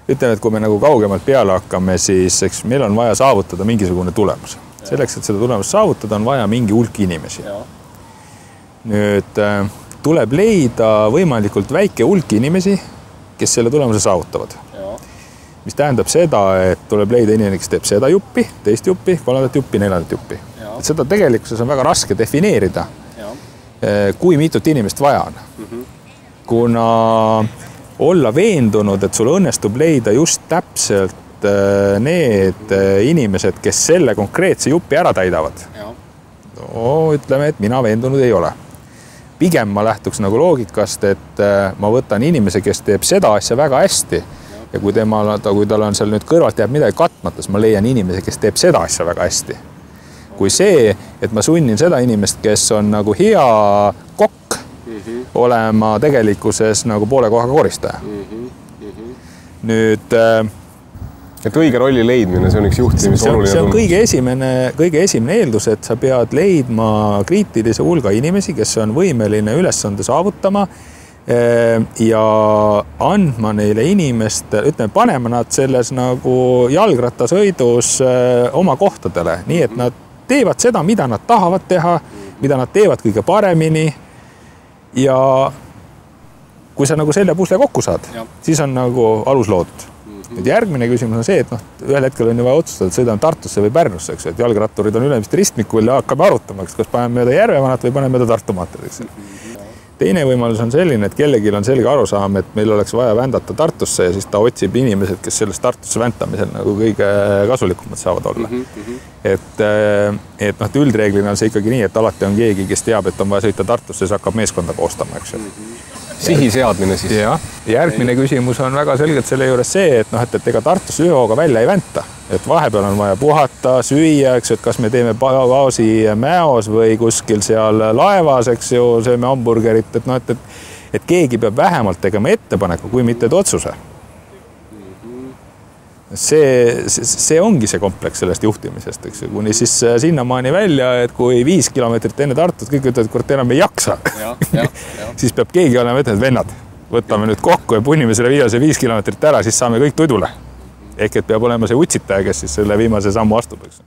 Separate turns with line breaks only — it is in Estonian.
ütleme, et kui me nagu kaugemalt peale hakkame, siis eks meil on vaja saavutada mingisugune tulemus. Selleks, et seda tulemust saavutada, on vaja mingi hulk inimesi. Nüüd tuleb leida võimalikult väike hulk inimesi, kes selle tulemuse saavutavad. Mis tähendab seda, et tuleb leida inimene, kes teeb seda juppi, teist juppi, kolmandat juppi, neljandat juppi. Et seda tegelikkuses on väga raske defineerida, kui mitut inimest vaja on. Kuna olla veendunud, et sul õnnestub leida just täpselt need inimesed, kes selle konkreetse jupi ära täidavad. Ütleme, et mina veendunud ei ole. Pigem ma lähtuks nagu loogikast, et ma võtan inimese, kes teeb seda asja väga hästi ja kui tal on seal nüüd kõrvalt jääb midagi katmata, siis ma leian inimese, kes teeb seda asja väga hästi. Kui see, et ma sunnin seda inimest, kes on nagu hea kokk, olema tegelikkuses nagu poole kohaga koristaja. Nüüd
et õige rolli leidmine, see on üks juhtimise oluline
see on kõige esimene eeldus, et sa pead leidma kriitilise hulga inimesi, kes on võimeline ülesande saavutama ja andma neile inimestele, ütleme, panema nad selles nagu jalgrattasõidus oma kohtadele, nii et nad teevad seda, mida nad tahavad teha, mida nad teevad kõige paremini. Ja kui sa nagu selle pusle kokku saad, siis on nagu alus loodud. Nüüd järgmine küsimus on see, et ühel hetkel on ju vaja otsustada, et sõidan Tartusse või Pärnusse, et jalgratturid on Ülemiste ristmikul ja hakkame arutama, kas paneme mööda Järvevanat või paneme mööda Tartu maanteed. Teine võimalus on selline, et kellelgi on selge arusaam, et meil oleks vaja vändata Tartusse ja siis ta otsib inimesed, kes sellest Tartusse väntamisel nagu kõige kasulikumad saavad olla. Et üldreeglina on see ikkagi nii, et alati on keegi, kes teab, et on vaja sõita Tartusse, siis hakkab meeskonda koostama, eks ju.
Sihi seadmine siis.
Järgmine küsimus on väga selgelt selle juures see, et ega Tartusse ühe hooga välja ei vänta. Et vahepeal on vaja puhata, süüa, eks ju, et kas me teeme pausi Mäos või kuskil seal laevas, eks ju, sööme hamburgerit, et keegi peab vähemalt tegema ettepaneku, kui mitte otsuse. See ongi see kompleks sellest juhtimisest, eks ju, kuni siis sinnamaani välja, et kui 5 kilomeetrit enne Tartut kõik ütlevad, kord enam ei jaksa, siis peab keegi olema ütelnud, vennad, võtame nüüd kokku ja punnime selle 5 kilomeetrit ära, siis saame kõik tudule. Ehk et peab olema see utsitaja, kes siis selle viimase sammu astub, eks.